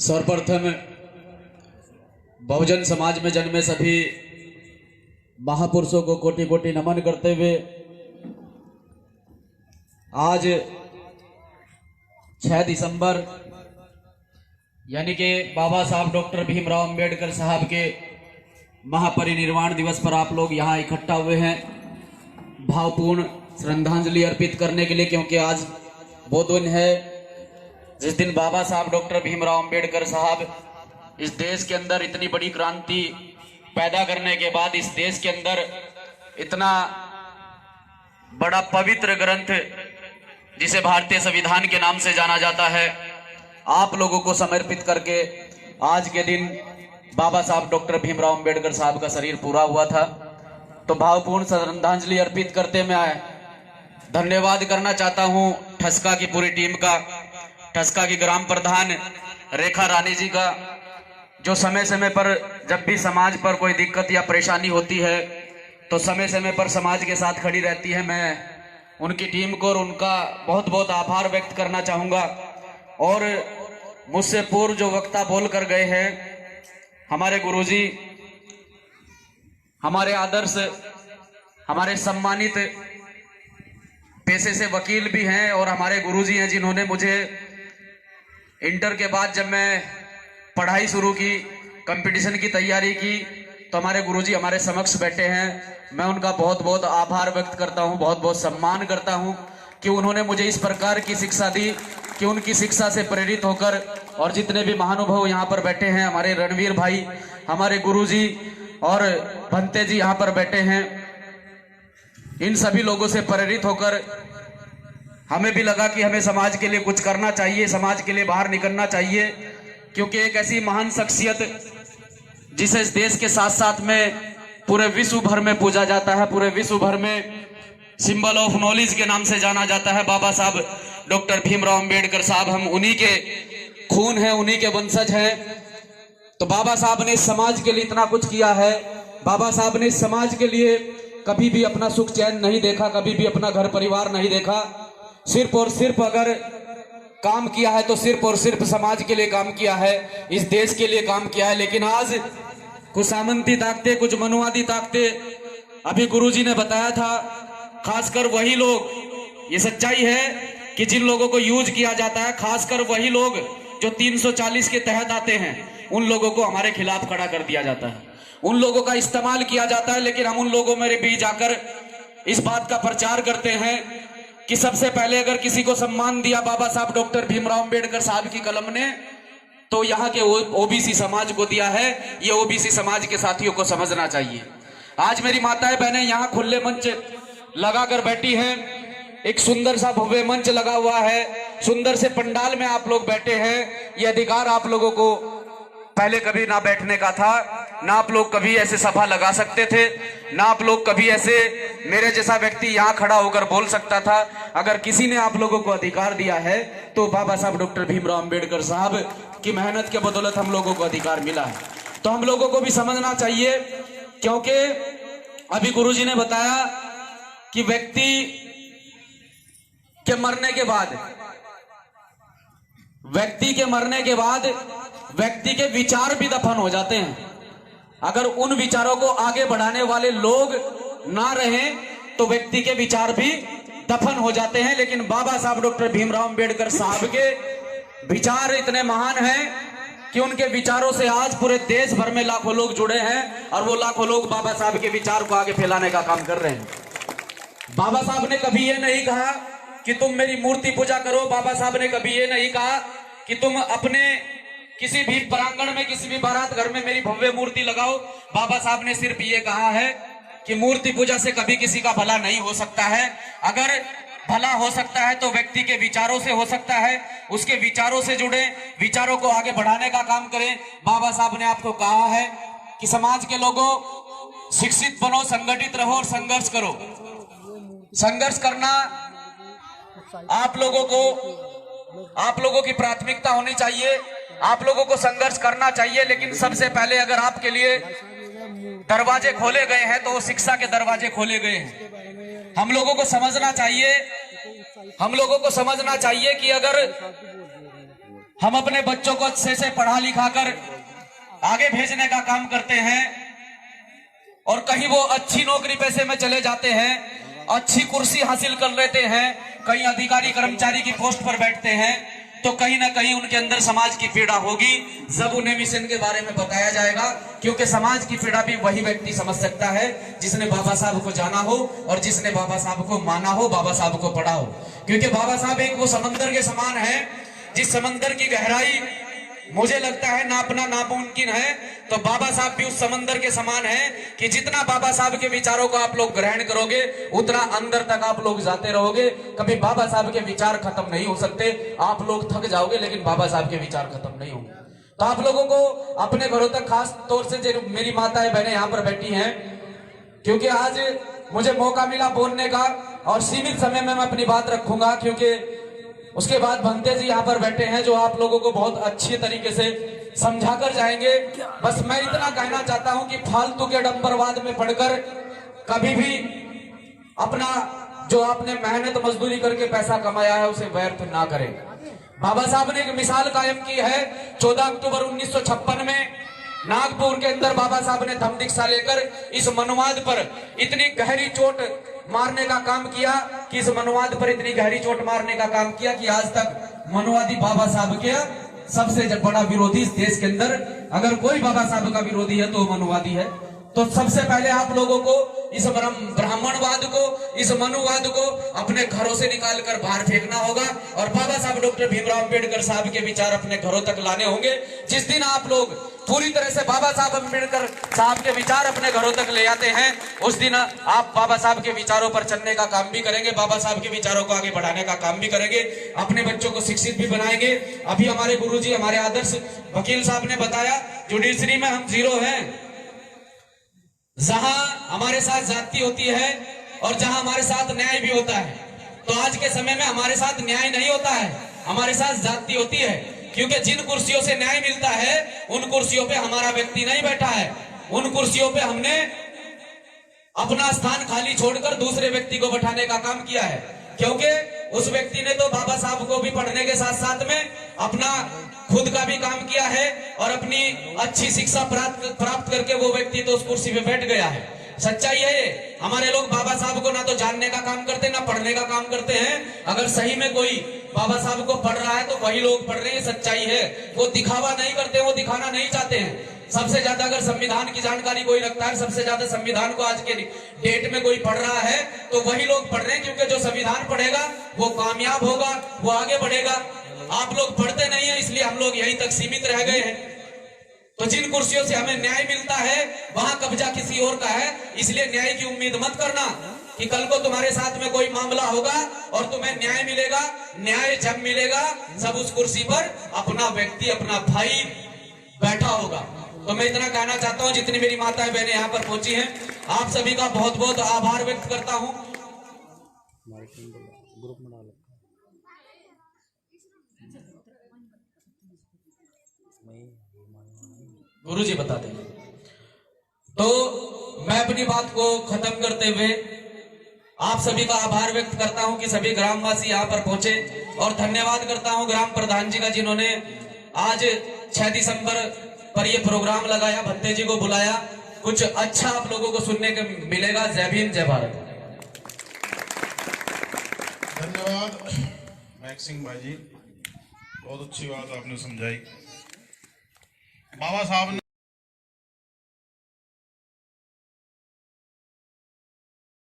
सर्वप्रथम बहुजन समाज में जन्मे सभी महापुरुषों को कोटि कोटि नमन करते हुए आज 6 दिसंबर यानी कि बाबा साहब डॉक्टर भीमराव अंबेडकर साहब के महापरिनिर्वाण दिवस पर आप लोग यहाँ इकट्ठा हुए हैं भावपूर्ण श्रद्धांजलि अर्पित करने के लिए, क्योंकि आज वो दिन है जिस दिन बाबा साहब डॉक्टर भीमराव अंबेडकर साहब इस देश के अंदर इतनी बड़ी क्रांति पैदा करने के बाद इस देश के अंदर इतना बड़ा पवित्र ग्रंथ जिसे भारतीय संविधान के नाम से जाना जाता है आप लोगों को समर्पित करके आज के दिन बाबा साहब डॉक्टर भीमराव अंबेडकर साहब का शरीर पूरा हुआ था। तो भावपूर्ण श्रद्धांजलि अर्पित करते मैं धन्यवाद करना चाहता हूं ठसका की पूरी टीम का, ठसका की ग्राम प्रधान रेखा रानी जी का, जो समय समय पर जब भी समाज पर कोई दिक्कत या परेशानी होती है तो समय समय पर समाज के साथ खड़ी रहती है। मैं उनकी टीम को और उनका बहुत बहुत आभार व्यक्त करना चाहूँगा। और मुझसे पूर्व जो वक्ता बोल कर गए हैं हमारे गुरुजी, हमारे आदर्श, हमारे सम्मानित पेशे से वकील भी हैं और हमारे गुरुजी हैं जिन्होंने मुझे इंटर के बाद जब मैं पढ़ाई शुरू की, कंपटीशन की तैयारी की, तो हमारे गुरुजी हमारे समक्ष बैठे हैं। मैं उनका बहुत बहुत आभार व्यक्त करता हूं, बहुत बहुत सम्मान करता हूं कि उन्होंने मुझे इस प्रकार की शिक्षा दी कि उनकी शिक्षा से प्रेरित होकर और जितने भी महानुभाव यहाँ पर बैठे हैं, हमारे रणवीर भाई, हमारे गुरुजी और भंते जी यहाँ पर बैठे हैं, इन सभी लोगों से प्रेरित होकर हमें भी लगा कि हमें समाज के लिए कुछ करना चाहिए, समाज के लिए बाहर निकलना चाहिए, क्योंकि एक ऐसी महान शख्सियत जिसे इस देश के साथ साथ में पूरे विश्व भर में पूजा जाता है, पूरे विश्व भर में सिंबल ऑफ नॉलेज के नाम से जाना जाता है, बाबा साहब डॉक्टर भीमराव अंबेडकर साहब। हम उन्हीं के खून हैं, उन्हीं के वंशज हैं। तो बाबा साहब ने समाज के लिए इतना कुछ किया है। बाबा साहब ने समाज के लिए कभी भी अपना सुख चैन नहीं देखा, कभी भी अपना घर परिवार नहीं देखा। सिर्फ और सिर्फ अगर काम किया है तो सिर्फ और सिर्फ समाज के लिए काम किया है, इस देश के लिए काम किया है। लेकिन आज कुछ सामंती ताकतें, कुछ मनुवादी ताकतें, अभी गुरुजी ने बताया था, खासकर वही लोग, ये सच्चाई है कि जिन लोगों को यूज किया जाता है, खासकर वही लोग जो 340 के तहत आते हैं, उन लोगों को हमारे खिलाफ खड़ा कर दिया जाता है, उन लोगों का इस्तेमाल किया जाता है। लेकिन हम उन लोगों में बीच आकर इस बात का प्रचार करते हैं कि सबसे पहले अगर किसी को सम्मान दिया बाबा साहब डॉक्टर भीमराव अंबेडकर साहब की कलम ने, तो यहाँ के ओबीसी समाज को दिया है। ये ओबीसी समाज के साथियों को समझना चाहिए। आज मेरी माताएं बहनें यहाँ खुले मंच लगाकर बैठी हैं, एक सुंदर सा भव्य मंच लगा हुआ है, सुंदर से पंडाल में आप लोग बैठे हैं। ये अधिकार आप लोगों को पहले कभी ना बैठने का था, ना आप लोग कभी ऐसे सभा लगा सकते थे, ना आप लोग कभी ऐसे मेरे जैसा व्यक्ति यहाँ खड़ा होकर बोल सकता था। अगर किसी ने आप लोगों को अधिकार दिया है तो बाबा साहब डॉक्टर भीमराव अंबेडकर साहब की मेहनत के बदौलत हम लोगों को अधिकार मिला है। तो हम लोगों को भी समझना चाहिए, क्योंकि अभी गुरुजी ने बताया कि व्यक्ति के मरने के बाद, व्यक्ति के मरने के बाद व्यक्ति के विचार भी दफन हो जाते हैं। अगर उन विचारों को आगे बढ़ाने वाले लोग ना रहें तो व्यक्ति के विचार भी दफन हो जाते हैं। लेकिन बाबा साहब डॉक्टर भीमराव अंबेडकर साहब के विचार इतने महान हैं कि उनके विचारों से आज पूरे देश भर में लाखों लोग जुड़े हैं और वो लाखों लोग बाबा साहब के विचार को आगे फैलाने का काम कर रहे हैं। बाबा साहब ने कभी ये नहीं कहा कि तुम मेरी मूर्ति पूजा करो, बाबा साहब ने कभी ये नहीं कहा कि तुम अपने किसी भी प्रांगण में, किसी भी बारात घर में मेरी भव्य मूर्ति लगाओ। बाबा साहब ने सिर्फ ये कहा है कि मूर्ति पूजा से कभी किसी का भला नहीं हो सकता है। अगर भला हो सकता है तो व्यक्ति के विचारों से हो सकता है, उसके विचारों से जुड़े, विचारों को आगे बढ़ाने का काम करें। बाबा साहब ने आपको कहा है कि समाज के लोगों, शिक्षित बनो, संगठित रहो और संघर्ष करो। संघर्ष करना आप लोगों की प्राथमिकता होनी चाहिए, आप लोगों को संघर्ष करना चाहिए। लेकिन सबसे पहले अगर आपके लिए दरवाजे खोले गए हैं तो वो शिक्षा के दरवाजे खोले गए हैं। हम लोगों को समझना चाहिए कि अगर हम अपने बच्चों को अच्छे से पढ़ा लिखा कर आगे भेजने का काम करते हैं और कहीं वो अच्छी नौकरी पैसे में चले जाते हैं, अच्छी कुर्सी हासिल कर लेते हैं, कहीं अधिकारी कर्मचारी की पोस्ट पर बैठते हैं, तो कहीं ना कहीं उनके अंदर समाज की पीड़ा होगी। जब उन्हें मिशन के बारे में बताया जाएगा, क्योंकि समाज की पीड़ा भी वही व्यक्ति समझ सकता है जिसने बाबा साहब को जाना हो और जिसने बाबा साहब को माना हो, बाबा साहब को पढ़ा हो। क्योंकि बाबा साहब एक वो समंदर के समान है जिस समंदर की गहराई मुझे लगता है नापना नामुमकिन है, तो बाबा साहब भी उस समंदर के समान है कि जितना बाबा साहब के विचारों को आप लोग ग्रहण करोगे उतना अंदर तक आप लोग जाते रहोगे। कभी बाबा साहब के विचार खत्म नहीं हो सकते। आप लोग थक जाओगे लेकिन बाबा साहब के विचार खत्म नहीं होंगे। तो आप लोगों को अपने घरों तक, खास तौर से जो मेरी माताएं बहनें यहाँ पर बैठी हैं, क्योंकि आज मुझे मौका मिला बोलने का और सीमित समय में मैं अपनी बात रखूंगा, क्योंकि उसके बाद भंते जी यहाँ पर बैठे हैं जो आप लोगों को बहुत अच्छी तरीके से समझा कर जाएंगे। बस मैं इतना कहना चाहता हूं कि फालतू के डंबरवाद में पढ़कर कभी भी अपना जो आपने मेहनत मजदूरी करके पैसा कमाया है उसे व्यर्थ ना करें। बाबा साहब ने एक मिसाल कायम की है। 14 अक्टूबर 1956 में नागपुर के अंदर बाबा साहब ने धम्म दीक्षा लेकर इस मनुवाद पर इतनी गहरी चोट मारने का काम किया कि इस मनुवाद पर इतनी गहरी चोट मारने का काम किया कि आज तक मनुवादी बाबा साहब के सबसे बड़ा विरोधी इस देश के अंदर अगर कोई बाबा साहब का विरोधी है तो मनुवादी है। तो सबसे पहले आप लोगों को इस ब्राह्मणवाद को, इस मनुवाद को अपने घरों से निकाल कर बाहर फेंकना होगा और बाबा साहब डॉक्टर भीमराव अंबेडकर साहब के विचार अपने घरों तक लाने होंगे। जिस दिन आप लोग पूरी तरह से बाबा साहब अंबेडकर साहब के विचार अपने घरों तक ले आते हैं, उस दिन आप बाबा साहब के विचारों पर चलने का काम भी करेंगे, बाबा साहब के विचारों को आगे बढ़ाने का काम भी करेंगे, अपने बच्चों को शिक्षित भी बनाएंगे। अभी हमारे गुरुजी, हमारे आदर्श वकील साहब ने बताया, जुडिशरी में हम 0 हैं। जहां हमारे साथ जाति होती है और जहां हमारे साथ न्याय भी होता है, तो आज के समय में हमारे साथ न्याय नहीं होता है, हमारे साथ जाति होती है। क्योंकि जिन कुर्सियों से न्याय मिलता है उन कुर्सियों पे हमारा व्यक्ति नहीं बैठा है, उन कुर्सियों पे हमने अपना स्थान खाली छोड़कर दूसरे व्यक्ति को बैठाने का काम किया है। क्योंकि उस व्यक्ति ने तो बाबा साहब को भी पढ़ने के साथ साथ में अपना खुद का भी काम किया है और अपनी अच्छी शिक्षा प्राप्त करके वो व्यक्ति तो उस कुर्सी पे बैठ गया है। सच्चाई है ये। हमारे लोग बाबा साहब को ना तो जानने का काम करते ना पढ़ने का काम करते हैं। अगर सही में कोई बाबा साहब को पढ़ रहा है तो वही लोग पढ़ रहे हैं, सच्चाई है। वो दिखावा नहीं करते, वो दिखाना नहीं चाहते हैं। सबसे ज्यादा अगर संविधान की जानकारी कोई रखता है, सबसे ज्यादा संविधान को आज के डेट में कोई पढ़ रहा है तो वही लोग पढ़ रहे हैं, क्योंकि जो संविधान पढ़ेगा वो कामयाब होगा, वो आगे बढ़ेगा। आप लोग पढ़ते नहीं है, इसलिए हम लोग यहीं तक सीमित रह गए हैं। तो जिन कुर्सियों से हमें न्याय मिलता है वहां कब्जा किसी और का है, इसलिए न्याय की उम्मीद मत करना कि कल को तुम्हारे साथ में कोई मामला होगा और तुम्हें न्याय मिलेगा। न्याय जब मिलेगा सब उस कुर्सी पर अपना व्यक्ति, अपना भाई बैठा होगा। तो मैं इतना कहना चाहता हूं, जितनी मेरी माताएं बहनें यहाँ पर पहुंची हैं, आप सभी का बहुत बहुत आभार व्यक्त करता हूं। गुरु जी बता देंगे। तो मैं अपनी बात को खत्म करते हुए आप सभी का आभार व्यक्त करता हूं कि सभी ग्रामवासी यहाँ पर पहुंचे, और धन्यवाद करता हूं ग्राम प्रधान जी का, जिन्होंने आज 6 दिसंबर पर यह प्रोग्राम लगाया, भत्ते जी को बुलाया। कुछ अच्छा आप लोगों को सुनने को मिलेगा। जय भीम, जय भारत। धन्यवाद मैक सिंह भाई जी, बहुत अच्छी बात आपने समझाई। बाबा साहब ने